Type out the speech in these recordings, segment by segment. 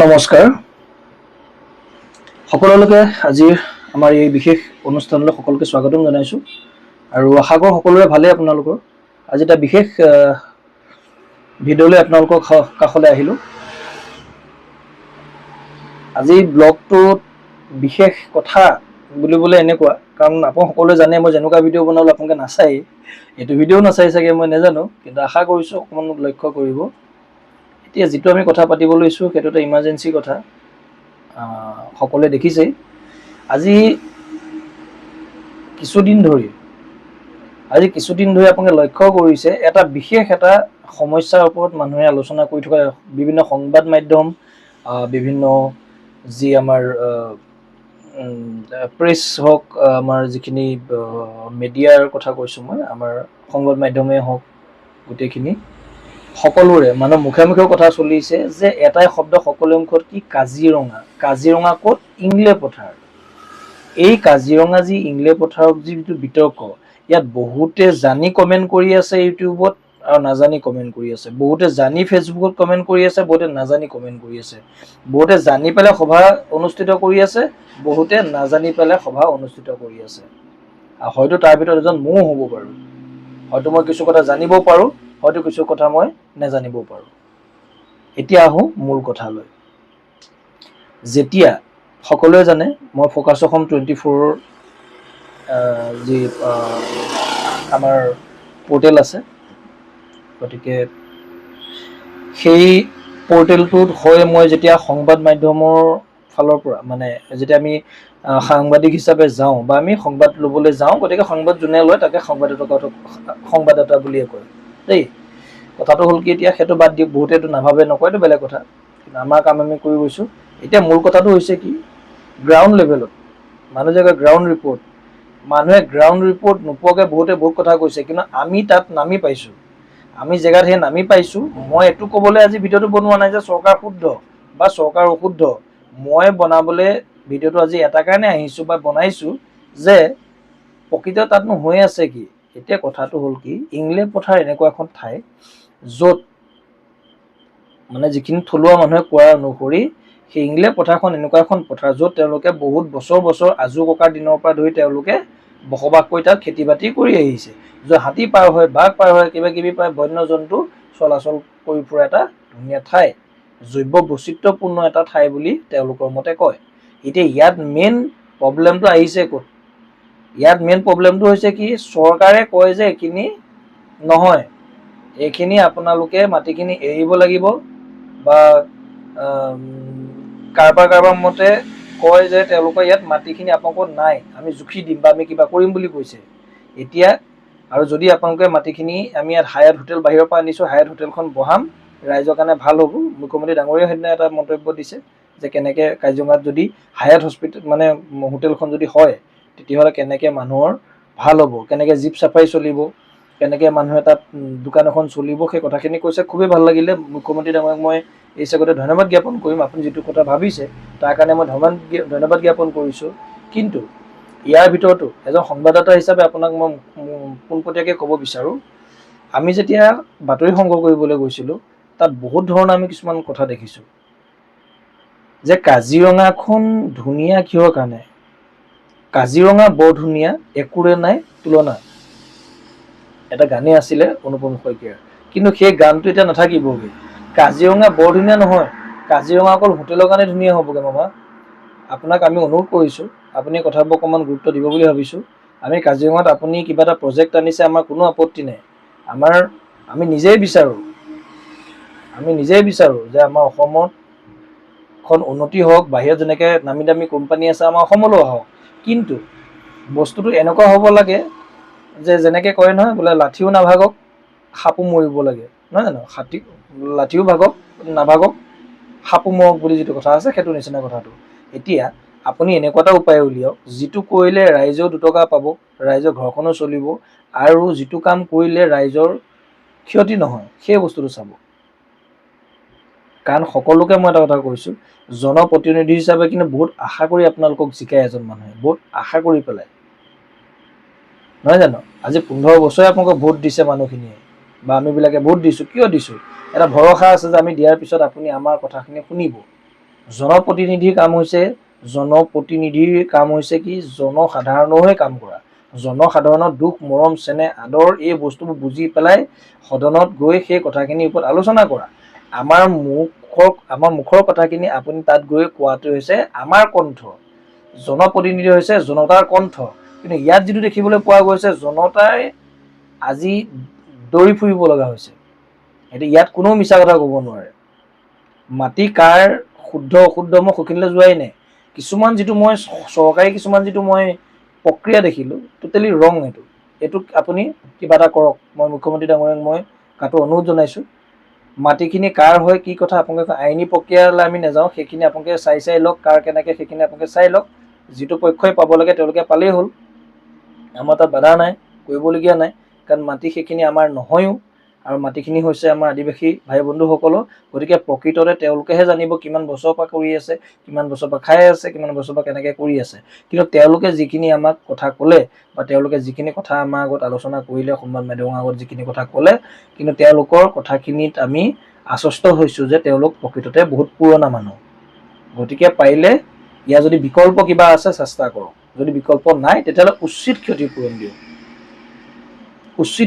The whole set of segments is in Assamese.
নমস্কাৰ সকলোকে আজিৰ আমাৰ এই বিশেষ অনুষ্ঠানলৈ সকলোকে স্বাগতম জনাইছো আৰু আশা কৰো সকলোৰে ভালে আপোনালোকৰ আজি এটা বিশেষ ভিডিঅ'লৈ আপোনালোকৰ কাষলৈ আহিলো আজি ব্লগটোত বিশেষ কথা বুলিবলৈ এনেকুৱা কাৰণ আপোন সকলোৱে জানে মই যেনেকুৱা ভিডিঅ' বনালো আপোনালোকে নাচাই এইটো ভিডিঅ' নাচাই চাগে মই নাজানো কিন্তু আশা কৰিছো অকমান লক্ষ্য কৰিব এতিয়া যেটো আমি কথা পাতিব লৈছো সেইটো এটা ইমাৰ্জেন্সি কথা সকলোৱে দেখিছে আজি কিছুদিন ধৰি আপোনালোকে লক্ষ্য কৰিছে এটা বিশেষ এটা সমস্যাৰ ওপৰত মানুহে আলোচনা কৰি থকা বিভিন্ন সংবাদ মাধ্যম বিভিন্ন যি আমাৰ প্ৰেছ হওক আমাৰ যিখিনি মিডিয়াৰ কথা কৈছো মই আমাৰ সংবাদ মাধ্যমে হওক গোটেইখিনি সকলোৰে মানে মুখে কথা চলিছে যে এটাই শব্দ সকলোৰে মুখত কি কাজিৰঙা ক'ত ইংলে পথাৰ এই কাজিৰঙা যি ইংলে পথাৰক যিটো বিতৰ্ক ইয়াত বহুতে জানি কমেন্ট কৰি আছে ইউটিউবত আৰু নাজানি কমেন্ট কৰি আছে বহুতে জানি ফেসবুকত কমেন্ট কৰি আছে বহুতে নাজানি কমেন্ট কৰি আছে বহুতে জানি পেলে সভা অনুষ্ঠিত কৰি আছে বহুতে নাজানি পেলে সভা অনুষ্ঠিত কৰি আছে আৰু হয়তো তাৰ ভিতৰত এজন মও হ'ব পাৰো হয়তো মই কিছু কথা জানিব পাৰো হয়তো কিছু কথা মই নাজানিব পাৰো এতিয়া আহো মূল কথালৈ যেতিয়া সকলোৱে জানে মই ফোকাস অসম 24 যি আমাৰ পোৰ্টেল আছে গতিকে সেই পোৰ্টেলটোত হয় মই যেতিয়া সংবাদ মাধ্যমৰ ফালৰ পৰা মানে যেতিয়া আমি সাংবাদিক হিচাপে যাওঁ বা আমি সংবাদ লবলৈ যাওঁ গতিকে সংবাদ যোনে লয় তাকে সংবাদদাতা বুলিয়ে কয় দেই কথাটো হল কি এতিয়া হেতু বাদ দি বহুতেটো নাভাবে নকয়টো বেলেগ কথা কিন্তু আমাৰ কাম আমি কৰি গৈছো এতিয়া মূল কথাটো হৈছে কি গ্ৰাউন্ড লেভেলত মানুহ জায়গা গ্ৰাউন্ড ৰিপৰ্ট মানুহে গ্ৰাউন্ড ৰিপৰ্ট নোপোৱাকে বহুত কথা কৈছে কিন্তু আমি তাত নামি পাইছো আমি জায়গাত হে নামি পাইছো মই এটু কবলৈ আজি ভিডিওটো বনোৱা নাই যে সৰকাৰ শুদ্ধ বা সৰকাৰ অশুদ্ধ মই বনাবলে ভিডিওটো আজি এটা কাৰণে আহিছো বা বনাইছো যে প্ৰকৃত তাতনো হৈ আছে কি এতিয়া কথাটো হল কি ইংলে পথাৰ এনেকুৱা এখন ঠাই যত মানে যিখিনি থলুৱা মানুহে কোৱা অনুসৰি সেই ইংলে পথাৰখন এনেকুৱা এখন পথাৰ যত তেওঁলোকে বহুত বছৰ আজু ককাৰ দিনৰ পৰা ধৰি তেওঁলোকে বসবাস কৰি তাত খেতি বাতি কৰি আহিছে যে হাতী পাৰ হয় বাঘ পাৰ হয় কিবা কিবি পায় বন্য জন্তু চলাচল কৰি ফুৰা এটা ধুনীয়া ঠাই জৈৱ বৈচিত্ৰ্যপূৰ্ণ এটা ঠাই বুলি তেওঁলোকৰ মতে কয় এতিয়া ইয়াত মেইন প্ৰবলেমটো আহিছে ক'ত ইয়াত মেইন প্ৰবলেমটো হৈছে কি চৰকাৰে কয় যে এখিনি নহয় এখিনি আপোনালোকে মাটিখিনি এৰিব লাগিব বা কাৰবাৰ মতে কয় যে তেওঁলোকৰ ইয়াত মাটিখিনি আপোনালোকৰ নাই আমি জুখি দিম বা আমি কিবা কৰিম বুলি কৈছে এতিয়া আৰু যদি আপোনালোকে মাটিখিনি আমি ইয়াত হায়াত হোটেল বাহিৰৰ পৰা আনিছো হায়াত হোটেলখন বহাম ৰাইজৰ কাৰণে ভাল হ'ব মুখ্যমন্ত্ৰী ডাঙৰীয়া হেদিনা এটা মন্তব্য দিছে যে কেনেকে কাজিৰঙাত যদি হায়াত হস্পিটেল মানে হোটেলখন যদি হয় তেতিয়াহলে কেনেকে মানুহৰ ভাল হ'ব কেনেকে জীপ সাফাৰি চলিব কেনেকে মানুহে তাত দোকান এখন চলিব সেই কথাখিনি কৈছে খুবই ভাল লাগিলে মুখ্যমন্ত্ৰী ডাঙৰীয়াক মই এই সগতে ধন্যবাদ জ্ঞাপন কৰিম আপুনি যেটো কথা ভাবিছে তাৰ কাৰণে মই ধন্যবাদ জ্ঞাপন কৰিছো কিন্তু ইয়াৰ ভিতৰতো এজন সংবাদদাতা হিচাপে আপোনাক মই পোনপটীয়াকৈ ক'ব বিচাৰো আমি যেতিয়া বাতৰি সংগ্ৰহ কৰিবলৈ গৈছিলো তাত বহুত ধৰণৰ আমি কিছুমান কথা দেখিছো যে কাজিৰঙাখন ধুনীয়া কিহৰ কাৰণে কাজিৰঙা বৰ ধুনীয়া একুৰে নাই তুলনা এটা গানে আছিলে অনুপম শইকীয়াৰ কিন্তু সেই গানটো এতিয়া নাথাকিবগে কাজিৰঙা বৰ ধুনীয়া নহয় কাজিৰঙা অকল হোটেলৰ কাৰণে ধুনীয়া হ'বগে মামা আপোনাক আমি অনুৰোধ কৰিছো আপুনি কথাবোৰ অকমান গুৰুত্ব দিব বুলি ভাবিছো আমি কাজিৰঙাত আপুনি কিবা এটা প্ৰজেক্ট আনিছে আমাৰ কোনো আপত্তি নাই আমি নিজেই বিচাৰো যে আমাৰ অসমত খন উন্নতি হোক বাহিৰত যেনেকে নামি দামী কোম্পানী আছে আমাৰ অসমলৈ আহক কিন্তু বস্তুটো এনেকুৱা হ'ব লাগে যে যেনেকে কয় নহয় বোলে লাঠিও নাভাগক সাপো মৰিব লাগে নহয় জানো লাঠিও ভাগক নাভাগক সাপো মৰক বুলি যেটো কথা আছে সেইটো নিচিনা কথাটো এতিয়া আপুনি এনেকুৱা এটা উপায় উলিয়াওক যেটো কৰিলে ৰাইজৰ দুটকা পাব ৰাইজৰ ঘৰখনো চলিব আৰু যেটো কাম কৰিলে ৰাইজৰ ক্ষতি নহয় সেই বস্তুটো চাব কাৰণ সকলোকে মই এটা কথা কৈছো জনপ্ৰতিনিধি হিচাপে কিন্তু বহুত আশা কৰি আপোনালোকক জিকায় এজন মানুহে বহুত আশা কৰি পেলাই নহয় জানো আজি 15 বছৰে আপোনালোকক ভোট দিছে মানুহখিনিয়ে বা আমি বিলাকে ভোট দিছো কিয় দিছো এটা ভৰসা আছে যে আমি দিয়াৰ পিছত আপুনি আমাৰ কথাখিনি শুনিব জনপ্ৰতিনিধিৰ কাম হৈছে কি জনসাধাৰণৰ হৈ কাম কৰা, জনসাধাৰণৰ দুখ মৰম চেনেহ আদৰ এই বস্তুবোৰ বুজি পেলাই সদনত গৈ সেই কথাখিনিৰ ওপৰত আলোচনা কৰা। আমাৰ মুখৰ কথাখিনি আপুনি তাত গৈ কোৱাটো হৈছে আমাৰ কণ্ঠ, জনপ্ৰতিনিধি হৈছে জনতাৰ কণ্ঠ। কিন্তু ইয়াত যিটো দেখিবলৈ পোৱা গৈছে জনতাই আজি দৌৰি ফুৰিব লগা হৈছে। এতিয়া ইয়াত কোনো মিছা কথা ক'ব নোৱাৰে। মাটি কাৰ শুদ্ধ অশুদ্ধ মই সেইখিনিলৈ যোৱাই নাই। কিছুমান যিটো মই চৰকাৰী প্ৰক্ৰিয়া দেখিলোঁ টোটেলি ৰং। এইটোক আপুনি কিবা এটা কৰক। মই মুখ্যমন্ত্ৰী ডাঙৰীয়াক মই কাটো অনুৰোধ জনাইছোঁ। মাটিখিনি কাৰ হয় কি কথা আপোনালোকে আইনী প্ৰক্ৰিয়ালৈ আমি নাযাওঁ, সেইখিনি আপোনালোকে চাই লওক কাৰ কেনেকৈ সেইখিনি আপোনালোকে চাই লওক। যিটো পক্ষই পাব লাগে তেওঁলোকে পালেই হ'ল। আমাৰ তাত বাধা নাই, কৰিবলগীয়া নাই, কাৰণ মাটি সেইখিনি আমাৰ নহয়ও আৰু মাটিখিনি হৈছে আমাৰ আদিবাসী ভাই বন্ধুসকলৰ। গতিকে প্ৰকৃততে তেওঁলোকেহে জানিব কিমান বছৰৰ পৰা কৰি আছে, কিমান বছৰৰ পৰা খাই আছে, কিমান বছৰৰ পৰা কেনেকৈ কৰি আছে। কিন্তু তেওঁলোকে যিখিনি আমাক কথা ক'লে বা তেওঁলোকে যিখিনি কথা আমাৰ আগত আলোচনা কৰিলে, সংবাদ মাধ্যমৰ আগত যিখিনি কথা ক'লে, কিন্তু তেওঁলোকৰ কথাখিনিত আমি আশ্বস্ত হৈছোঁ যে তেওঁলোক প্ৰকৃততে বহুত পুৰণা মানুহ। গতিকে পাৰিলে ইয়াৰ যদি বিকল্প কিবা আছে চেষ্টা কৰক, যদি বিকল্প নাই তেতিয়াহ'লে উচিত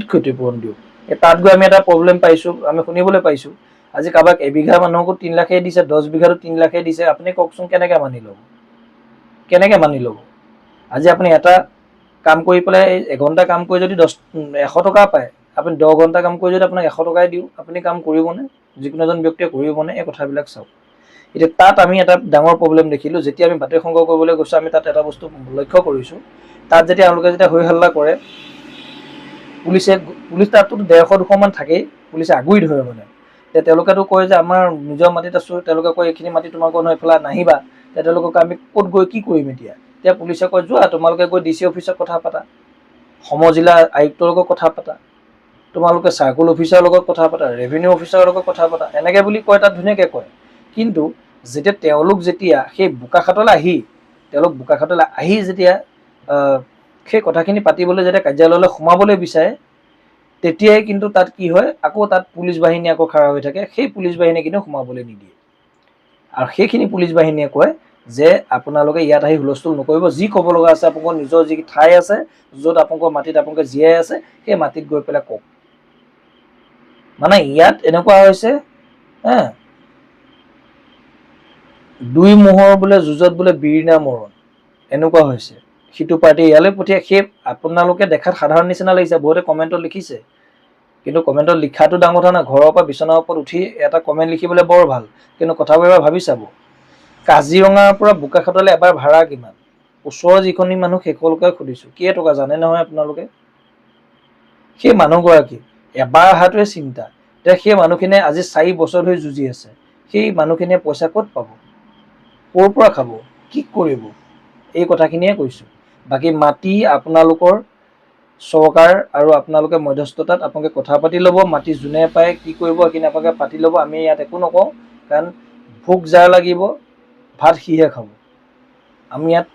ক্ষতিপূৰণ দিয়ক। তাত গৈ আমি এটা প্ৰব্লেম পাইছোঁ, আমি শুনিবলৈ পাইছোঁ আজি কাৰোবাক এবিঘা মানুহকো 3 লাখেই দিছে, 10 বিঘাতো 3 লাখেই দিছে। আপুনি কওকচোন কেনেকৈ মানি ল'ব? আজি আপুনি এটা কাম কৰি পেলাই 1 ঘণ্টা কাম কৰি যদি 100 টকা পায়, আপুনি 10 ঘণ্টা কাম কৰি যদি আপোনাক 100 টকাই দিওঁ, আপুনি কাম কৰিবনে? যিকোনো এজন ব্যক্তিয়ে কৰিবনে? এই কথাবিলাক চাওক। এতিয়া তাত আমি এটা ডাঙৰ প্ৰব্লেম দেখিলোঁ। যেতিয়া আমি বাতৰি সংগ্ৰহ কৰিবলৈ গৈছোঁ, আমি তাত এটা বস্তু লক্ষ্য কৰিছোঁ। তাত তেওঁলোকে হৈ হাল্লা কৰে, পুলিচ তাততো 150-200 মান থাকেই, পুলিচে আগুৰি ধৰে। মানে তেওঁলোকেতো কয় যে আমাৰ নিজৰ মাটিত আছোঁ, তেওঁলোকে কয় এইখিনি মাটি তোমালোকৰ নহয়, এইফালে নাহিবা। তেওঁলোকক আমি ক'ত গৈ কি কৰিম? এতিয়া পুলিচে কয় যোৱা তোমালোকে গৈ DC অফিচত কথা পাতা, সমজিলা আয়ুক্তৰ লগত কথা পাতা, তোমালোকে চাৰ্কুল অফিচাৰৰ লগত কথা পাতা, ৰেভিনিউ অফিচাৰৰ লগত কথা পাতা, এনেকৈ বুলি কয়। তাত ধুনীয়াকৈ কয়। কিন্তু তেওঁলোক যেতিয়া সেই বোকাখাতলৈ আহি যেতিয়া সেই কথাখিনি পাতিবলৈ যেতিয়া কাৰ্যালয়লৈ সোমাবলৈ বিচাৰে, তেতিয়াই কিন্তু তাত কি হয়, আকৌ তাত পুলিচ বাহিনী আকৌ খাৰা হৈ থাকে। সেই পুলিচ বাহিনীয়ে কিন্তু সোমাবলৈ নিদিয়ে। আৰু সেইখিনি পুলিচ বাহিনীয়ে কয় যে আপোনালোকে ইয়াত আহি হুলস্থুল নকৰিব, যি ক'ব লগা আছে আপোনালোকৰ নিজৰ যি ঠাই আছে, য'ত আপোনালোকৰ মাটিত আপোনালোকে জীয়াই আছে, সেই মাটিত গৈ পেলাই কওক। মানে ইয়াত এনেকুৱা হৈছে, দুই মহৰ বোলে যুঁজত বোলে বীৰ না মৰণ, এনেকুৱা হৈছে। সিটো পাৰ্টি ইয়ালৈ পঠিয়াই। সেই আপোনালোকে দেখাত সাধাৰণ নিচিনা লাগিছে, বহুতে কমেণ্টত লিখিছে, কিন্তু কমেণ্টত লিখাটো ডাঙৰ কথা নাই। ঘৰৰ পৰা বিচনাৰ ওপৰত উঠি এটা কমেণ্ট লিখিবলৈ বৰ ভাল, কিন্তু কথাবোৰ এবাৰ ভাবি চাব। কাজিৰঙাৰ পৰা বোকাখাতলৈ এবাৰ ভাড়া কিমান? ওচৰৰ যিখিনি মানুহ সেইসকলকে সুধিছোঁ, কেই টকা জানে নহয় আপোনালোকে? সেই মানুহগৰাকী এবাৰ অহাটোৱে চিন্তা। এতিয়া সেই মানুহখিনিয়ে আজি 4 বছৰ ধৰি যুঁজি আছে। সেই মানুহখিনিয়ে পইচা ক'ত পাব? ক'ৰ পৰা খাব? কি কৰিব? এই কথাখিনিয়ে কৈছোঁ। বাকী মাটি আপোনালোকৰ চৰকাৰ আৰু আপোনালোকে মধ্যস্থতাত আপোনালোকে কথা পাতি ল'ব। মাটি যোনে পায় কি কৰিব সেইখিনি আপোনালোকে পাতি ল'ব। আমি ইয়াত একো নকওঁ, কাৰণ ভোক যাৰ লাগিব ভাত সিহে খাব। আমি ইয়াত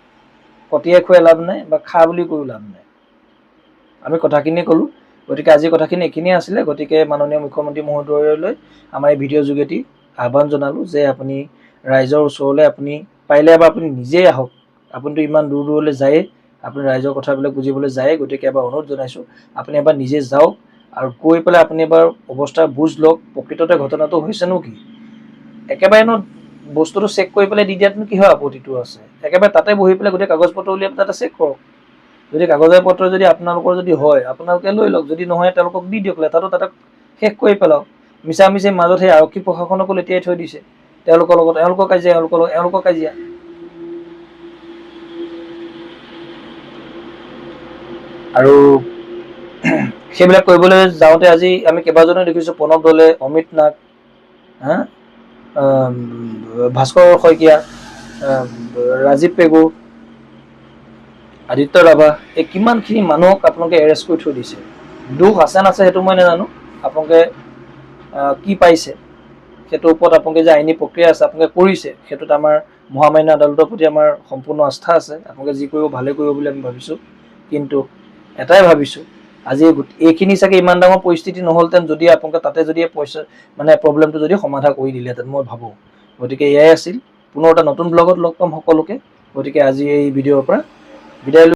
কটিয়াই খুৱাই লাভ নাই বা খা বুলি কৈও লাভ নাই। আমি কথাখিনিয়ে ক'লোঁ। গতিকে আজি কথাখিনি এইখিনিয়ে আছিলে। গতিকে মাননীয় মুখ্যমন্ত্ৰী মহোদয়লৈ আমাৰ এই ভিডিঅ'ৰ যোগেদি আহ্বান জনালোঁ যে আপুনি ৰাইজৰ ওচৰলৈ আপুনি পাৰিলে এবাৰ আপুনি নিজেই আহক। আপুনিতো ইমান দূৰ দূৰলৈ যায়েই, আপুনি ৰাইজৰ কথাবিলাক বুজিবলৈ যায়েই। গতিকে এবাৰ অনুৰোধ জনাইছোঁ, আপুনি এবাৰ নিজে যাওক আৰু গৈ পেলাই আপুনি এবাৰ অৱস্থা বুজ লওক, প্ৰকৃততে ঘটনাটো হৈছেনো কি। একেবাৰেনো বস্তুটো চেক কৰি পেলাই দি দিয়াতনো কিহৰ আপত্তিটো আছে? একেবাৰে তাতে বহি পেলাই গোটেই কাগজ পত্ৰ উলিয়াই তাতে চেক কৰক। যদি কাগজে পত্ৰ যদি আপোনালোকৰ যদি হয়, আপোনালোকে লৈ লওক। যদি নহয় তেওঁলোকক দি দিয়ক, লেঠাটো তাতে শেষ কৰি পেলাওক। মিছামিছি মাজত সেই আৰক্ষী প্ৰশাসনকো লেটিয়াই থৈ দিছে। তেওঁলোকৰ লগত এওঁলোকৰ কাজিয়া, এওঁলোকৰ কাজিয়া। আৰু সেইবিলাক কৰিবলৈ যাওঁতে আজি আমি কেইবাজনো দেখিছোঁ, প্ৰণৱ দলে, অমিত নাগ, ভাস্কৰ শইকীয়া, ৰাজীৱ পেগু, আদিত্য ৰাভা, এই কিমানখিনি মানুহক আপোনালোকে এৰেষ্ট কৰি থৈ দিছে। দুখ আছে নাছে সেইটো মই নাজানো, আপোনালোকে কি পাইছে সেইটোৰ ওপৰত আপোনালোকে যে আইনী প্ৰক্ৰিয়া আছে আপোনালোকে কৰিছে, সেইটোত আমাৰ মহামান্য আদালতৰ প্ৰতি আমাৰ সম্পূৰ্ণ আস্থা আছে। আপোনালোকে যি কৰিব ভালে কৰিব বুলি আমি ভাবিছোঁ। কিন্তু এটাই ভাবিছোঁ, আজি এইখিনি চাগে ইমান ডাঙৰ পৰিস্থিতি নহ'লহেঁতেন যদি আপোনালোকে তাতে যদি পইচা প্ৰব্লেমটো যদি সমাধা কৰি দিলেহেঁতেন, মই ভাবোঁ। গতিকে এয়াই আছিল। পুনৰ এটা নতুন ব্লগত লগ পাম সকলোকে। গতিকে আজি এই ভিডিঅ'ৰ পৰা বিদায়